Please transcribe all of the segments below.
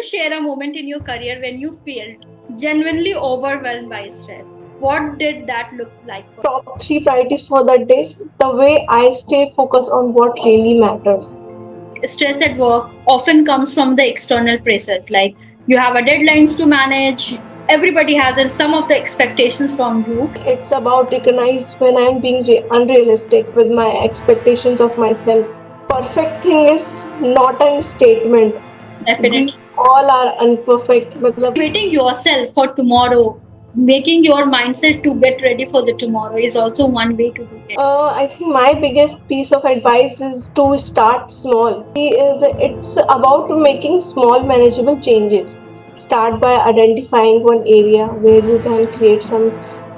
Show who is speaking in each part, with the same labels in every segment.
Speaker 1: Share a moment in your career when you felt genuinely overwhelmed by stress. What did that look like for
Speaker 2: Top three priorities for that day, the way I stay focused on what really matters.
Speaker 1: you? Stress at work often comes from the external pressure, like you have a deadlines to manage, everybody has some of the expectations from you.
Speaker 2: It's about recognize when I'm being unrealistic with my expectations of myself. Perfect thing is not a statement. We
Speaker 1: Definitely.
Speaker 2: all are imperfect. Matlab,
Speaker 1: Motivating yourself for tomorrow, making your mindset to get ready for the tomorrow is also one way to do it.
Speaker 2: I think my biggest piece of advice is to start small. It's about making small manageable changes. Start by identifying one area where you can create some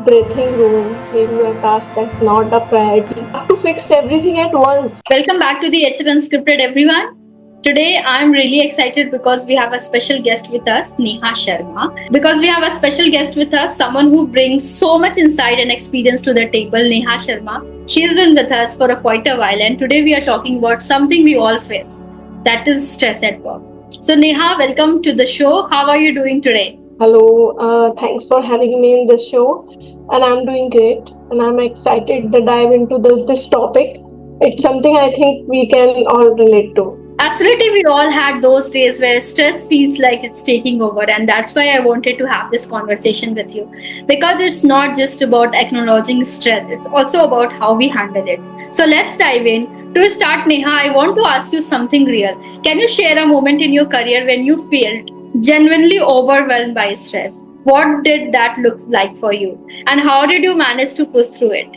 Speaker 2: breathing room, maybe a task that's not a priority. Have to fix everything at once.
Speaker 1: Welcome back to the HR Unscripted, everyone. Today, I'm really excited because we have a special guest with us, Neha Sharma. Because we have a special guest with us, someone who brings so much insight and experience to the table, Neha Sharma. She's been with us for quite a while, and today we are talking about something we all face, that is stress at work. So, Neha, welcome to the show. How are you doing today?
Speaker 2: Hello, thanks for having me in this show, and I'm doing great, and I'm excited to dive into this topic. It's something I think we can all relate to.
Speaker 1: Absolutely, we all had those days where stress feels like it's taking over, and that's why I wanted to have this conversation with you. Because it's not just about acknowledging stress, it's also about how we handle it. So let's dive in. To start, Neha, I want to ask you something real. Can you share a moment in your career when you felt genuinely overwhelmed by stress? What did that look like for you? And how did you manage to push through it?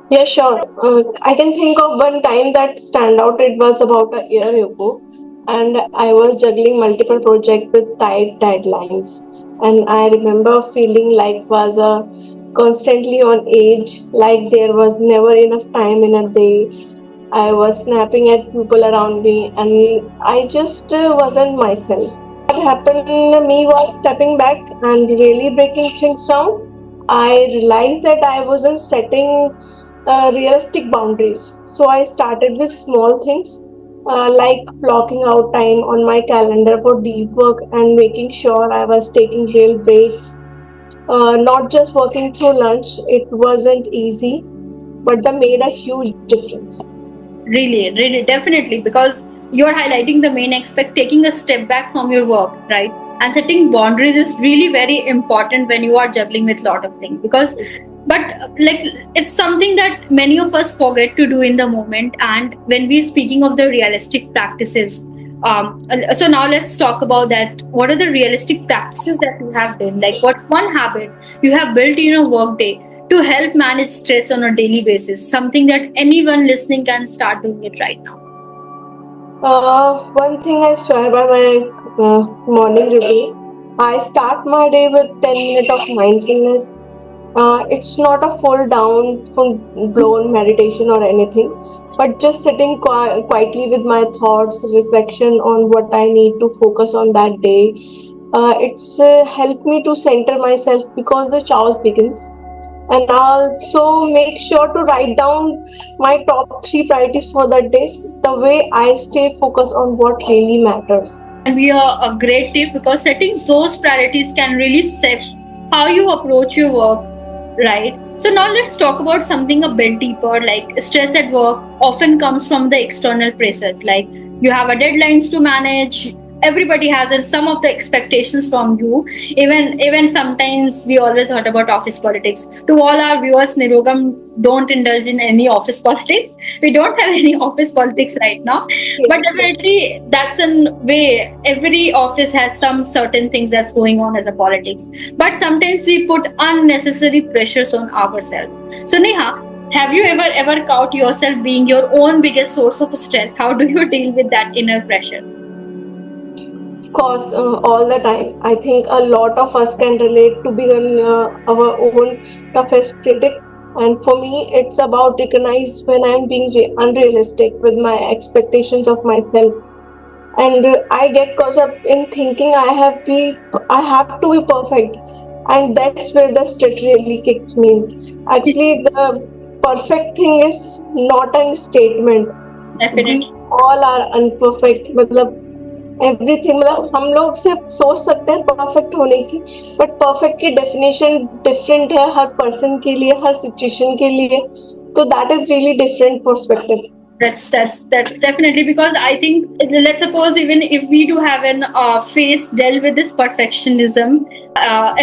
Speaker 2: Yeah, sure. I can think of one time that stand out. It was about a year ago, and I was juggling multiple projects with tight deadlines. And I remember feeling like was constantly on edge, like there was never enough time in a day. I was snapping at people around me, and I just wasn't myself. What happened to me was stepping back and really breaking things down. I realized that I wasn't setting realistic boundaries. So I started with small things like blocking out time on my calendar for deep work and making sure I was taking real breaks, not just working through lunch. It wasn't easy, but that made a huge difference.
Speaker 1: Really, really, definitely, because you're highlighting the main aspect, taking a step back from your work, right? And setting boundaries is really very important when you are juggling with a lot of things. Because, but like, it's something that many of us forget to do in the moment. And when we're speaking of the realistic practices, so now let's talk about that. What are the realistic practices that you have done? Like, what's one habit you have built in your work day to help manage stress on a daily basis? Something that anyone listening can start doing it right now.
Speaker 2: One thing I swear by my morning routine, I start my day with 10 minutes of mindfulness. It's not a full down, full blown meditation or anything, but just sitting quietly with my thoughts, reflection on what I need to focus on that day. It's helped me to center myself because the chaos begins. And also make sure to write down my top three priorities for that day, the way I stay focused on what really matters.
Speaker 1: That can be a great tip because setting those priorities can really shape how you approach your work, right? So now let's talk about something a bit deeper. Like stress at work often comes from the external pressure, like you have a deadlines to manage, everybody has some of the expectations from you. Even sometimes we always heard about office politics. To all our viewers, Nirogam don't indulge in any office politics. We don't have any office politics right now, but definitely that's a way. Every office has some certain things that's going on as a politics, but sometimes we put unnecessary pressures on ourselves. So Neha, have you ever caught yourself being your own biggest source of stress? How do you deal with that inner pressure?
Speaker 2: Of course, all the time. I think a lot of us can relate to being our own toughest critic. And for me, it's about recognize when I'm being unrealistic with my expectations of myself. And I get caught up in thinking I have to be perfect, and that's where the stress really kicks me in. Actually, the perfect thing is not a statement. We
Speaker 1: Definitely.
Speaker 2: all are imperfect. Matlab, everything, मतलब हम लोग सिर्फ सोच सकते हैं perfect होने की, but perfect की डेफिनेशन डिफरेंट है हर पर्सन के लिए, हर सिचुएशन के लिए. तो that is really different perspective.
Speaker 1: That's definitely, because I think, let's suppose even if we do have an face dealt with this perfectionism,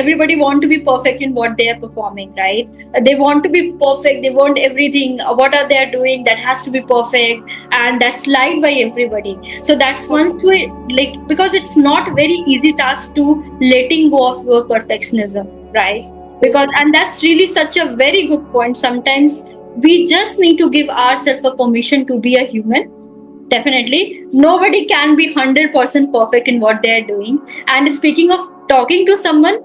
Speaker 1: everybody want to be perfect in what they are performing, right? They want to be perfect. They want everything. What are they doing that has to be perfect, and that's liked by everybody. So that's one to like, because it's not very easy task to letting go of your perfectionism, right? Because, and that's really such a very good point. Sometimes we just need to give ourselves a permission to be a human. Definitely nobody can be 100% perfect in what they are doing. And speaking of talking to someone,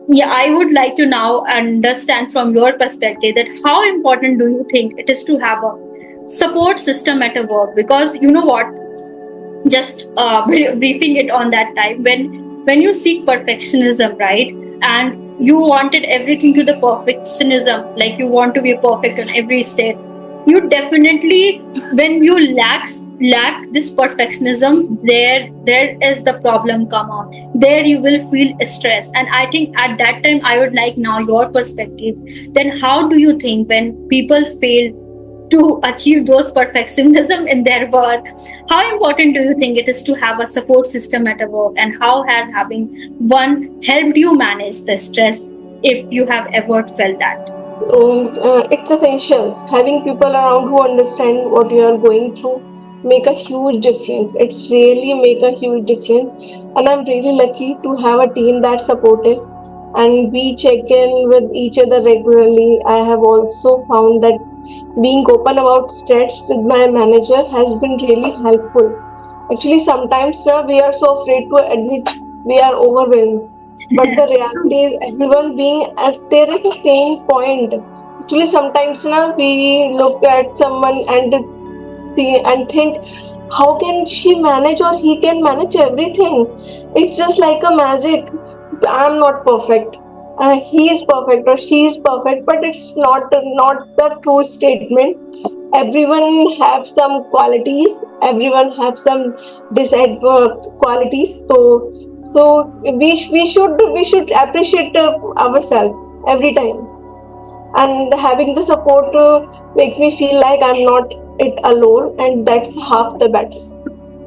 Speaker 1: yeah, I would like to now understand from your perspective that how important do you think it is to have a support system at a work? Because you know what, just briefing it on that time, when you seek perfectionism, right, and you wanted everything to the perfectionism, like you want to be perfect on every step, you definitely, when you lack this perfectionism, there is the problem come on, there you will feel stress. And I think at that time I would like now your perspective, then how do you think when people fail to achieve those perfectionism in their work, how important do you think it is to have a support system at a work, and how has having one helped you manage the stress, if you have ever felt that?
Speaker 2: It's essentials. Having people around who understand what you are going through make a huge difference. It's really make a huge difference, and I'm really lucky to have a team that's supportive, and we check in with each other regularly. I have also found that being open about stress with my manager has been really helpful. Actually, sometimes we are so afraid to admit we are overwhelmed. But the reality is, everyone being at there is a same point. Actually, sometimes we look at someone and see and think, how can she manage or he can manage everything? It's just like a magic. I'm not perfect. He is perfect or she is perfect, but it's not the true statement. Everyone have some qualities, everyone have some disadvantage qualities. So we should appreciate ourselves every time, and having the support make me feel like I'm not it alone, and that's half the battle.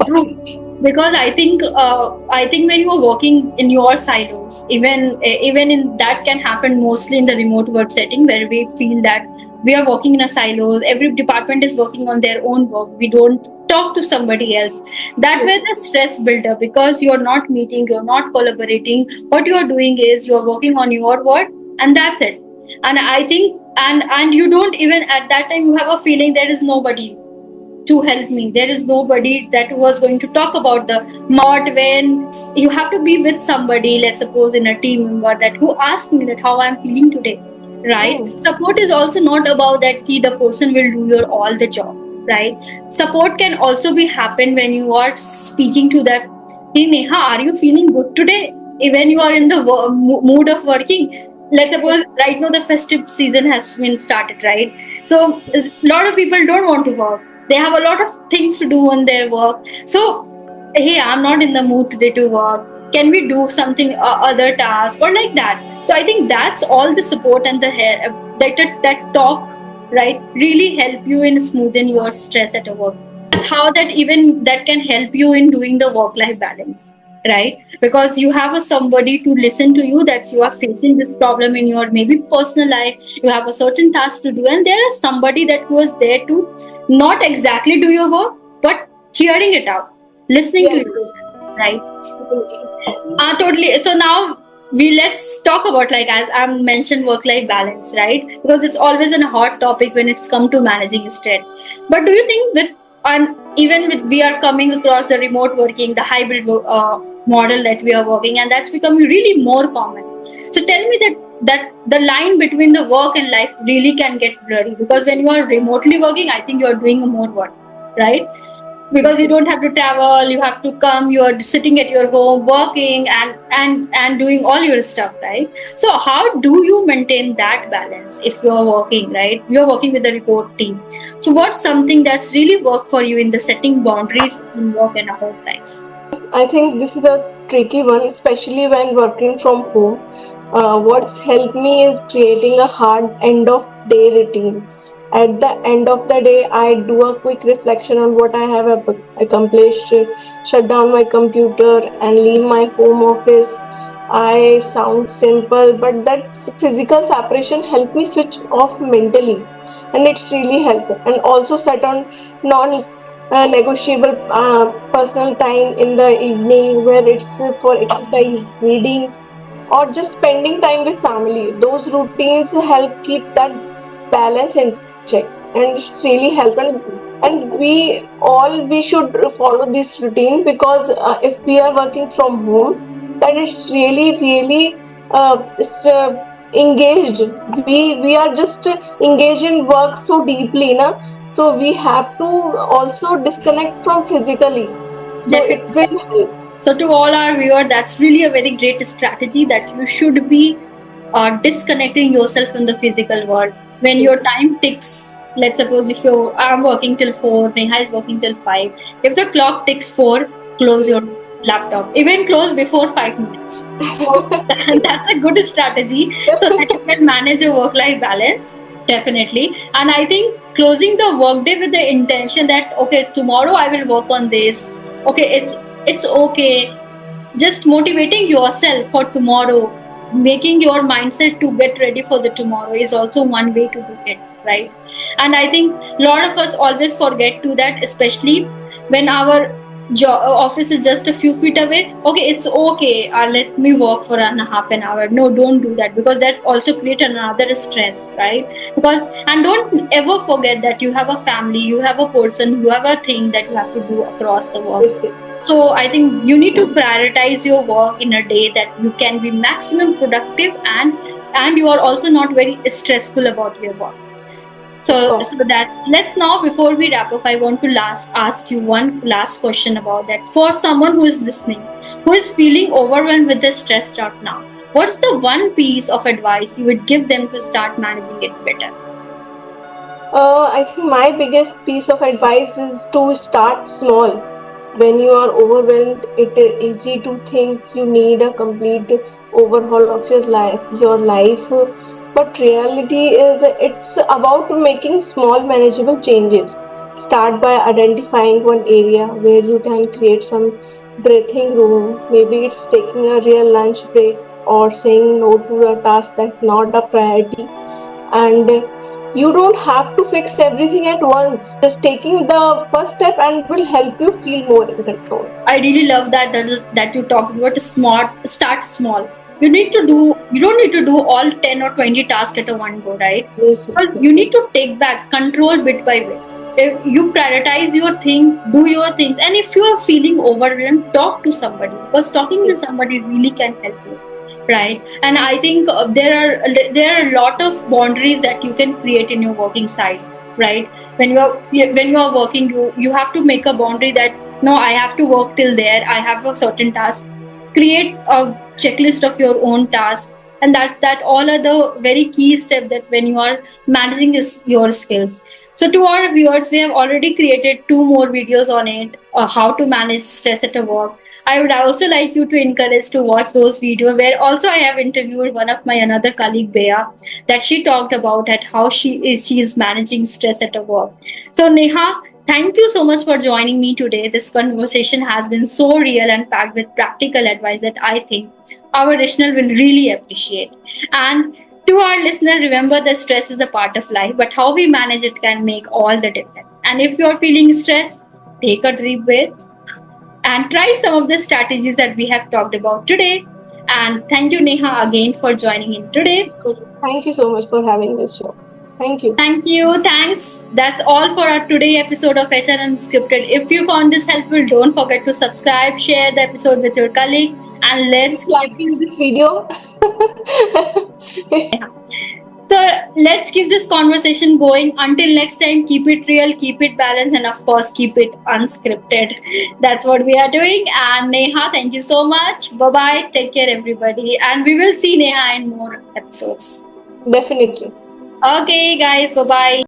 Speaker 1: True. Because I think when you are working in your silos, even in that can happen mostly in the remote work setting, where we feel that we are working in a silos. Every department is working on their own work. We don't talk to somebody else. That where the stress build up, because you're not meeting, you're not collaborating. What you're doing is you're working on your work, and that's it. And I think, and you don't even at that time you have a feeling there is nobody to help me. There is nobody that was going to talk about the what when you have to be with somebody, let's suppose in a team member, that who asked me that how I'm feeling today, right?
Speaker 2: Hmm.
Speaker 1: Support is also not about that the person will do your all the job, right? Support can also be happen when you are speaking to that, hey Neha, are you feeling good today? When you are in the mood of working, let's suppose right now the festive season has been started, right? So a lot of people don't want to work, they have a lot of things to do on their work. So hey, I'm not in the mood today to work, can we do something other task or like that? So I think that's all the support and the that talk, right, really help you in smoothen your stress at a work. That's how that even that can help you in doing the work life balance, right? Because you have a somebody to listen to you, that you are facing this problem in your maybe personal life, you have a certain task to do, and there is somebody that was there to not exactly do your work, but hearing it out, listening to
Speaker 2: Yes,
Speaker 1: you, right? Totally. So now we let's talk about, like, as I mentioned, work-life balance, right? Because it's always a hot topic when it's come to managing stress. But do you think with, and even with we are coming across the remote working, the hybrid model that we are working, and that's becoming really more common. So tell me that the line between the work and life really can get blurry, because when you are remotely working, I think you are doing more work, right? Because you don't have to travel, you have to come, you are sitting at your home working and doing all your stuff, right? So how do you maintain that balance if you're working, right? You're working with the report team. So what's something that's really worked for you in the setting boundaries between work and home life?
Speaker 2: I think this is a tricky one, especially when working from home. What's helped me is creating a hard end of day routine. At the end of the day, I do a quick reflection on what I have accomplished, shut down my computer, and leave my home office. I sound simple, but that physical separation helped me switch off mentally, and it's really helped. And also set on non negotiable personal time in the evening where it's for exercise, reading, or just spending time with family. Those routines help keep that balance in check, and it's really help. And we should follow this routine because if we are working from home, then it's really it's, engaged. We are just engaged in work so deeply, na. So we have to also disconnect from physically. So it
Speaker 1: Definitely.
Speaker 2: will help.
Speaker 1: So to all our viewers, that's really a very great strategy that you should be disconnecting yourself from the physical world. When your time ticks, let's suppose if you are working till 4, Neha is working till 5. If the clock ticks 4, close your laptop. Even close before 5 minutes. So that's a good strategy so that you can manage your work-life balance. Definitely. And I think closing the workday with the intention that okay, tomorrow I will work on this. Okay, it's okay, just motivating yourself for tomorrow, making your mindset to get ready for the tomorrow is also one way to do it, right? And I think a lot of us always forget to that, especially when our office is just a few feet away. Okay, it's okay, let me work for an half an hour. No, don't do that, because that's also create another stress, right? Because, and don't ever forget that you have a family, you have a person, you have a thing that you have to do across the work. So I think you need to prioritize your work in a day that you can be maximum productive, and you are also not very stressful about your work. So that's, let's now, before we wrap up, I want to last ask you one last question about that. For someone who is listening, who is feeling overwhelmed with the stress right now, what's the one piece of advice you would give them to start managing it better?
Speaker 2: I think my biggest piece of advice is to start small. When you are overwhelmed, it is easy to think you need a complete overhaul of your life. But reality is it's about making small manageable changes. Start by identifying one area where you can create some breathing room. Maybe it's taking a real lunch break or saying no to a task that's not a priority. And you don't have to fix everything at once. Just taking the first step and will help you feel more in control.
Speaker 1: I really love that you talked about smart, start small. You don't need to do all 10 or 20 tasks at a one go, right?
Speaker 2: Yes,
Speaker 1: But you need to take back control bit by bit. If you prioritize your thing, do your things, and if you are feeling overwhelmed, talk to somebody, because talking to somebody really can help you, right? And I think there are a lot of boundaries that you can create in your working side, right? When you are working, you have to make a boundary that no, I have to work till there, I have a certain task. Create a checklist of your own task, and that all are the very key step that when you are managing your skills. So to our viewers, we have already created 2 more videos on it, how to manage stress at a work. I would also like you to encourage to watch those videos, where also I have interviewed one of my another colleague, Bea, that she talked about at how she is managing stress at her work. So Neha, thank you so much for joining me today. This conversation has been so real and packed with practical advice that I think our listener will really appreciate. And to our listener, remember that stress is a part of life, but how we manage it can make all the difference. And if you're feeling stressed, take a deep breath and try some of the strategies that we have talked about today. And thank you, Neha, again for joining in today.
Speaker 2: thank you so much for having this show. Thank you.
Speaker 1: Thank you. Thanks. That's all for our today episode of HR Unscripted. If you found this helpful, don't forget to subscribe, share the episode with your colleague, and let's
Speaker 2: Keep liking this video.
Speaker 1: so let's keep this conversation going. Until next time, keep it real, keep it balanced, and of course, keep it unscripted. That's what we are doing. And Neha, thank you so much. Bye bye. Take care, everybody. And we will see Neha in more episodes.
Speaker 2: Definitely.
Speaker 1: Okay, guys. Bye bye.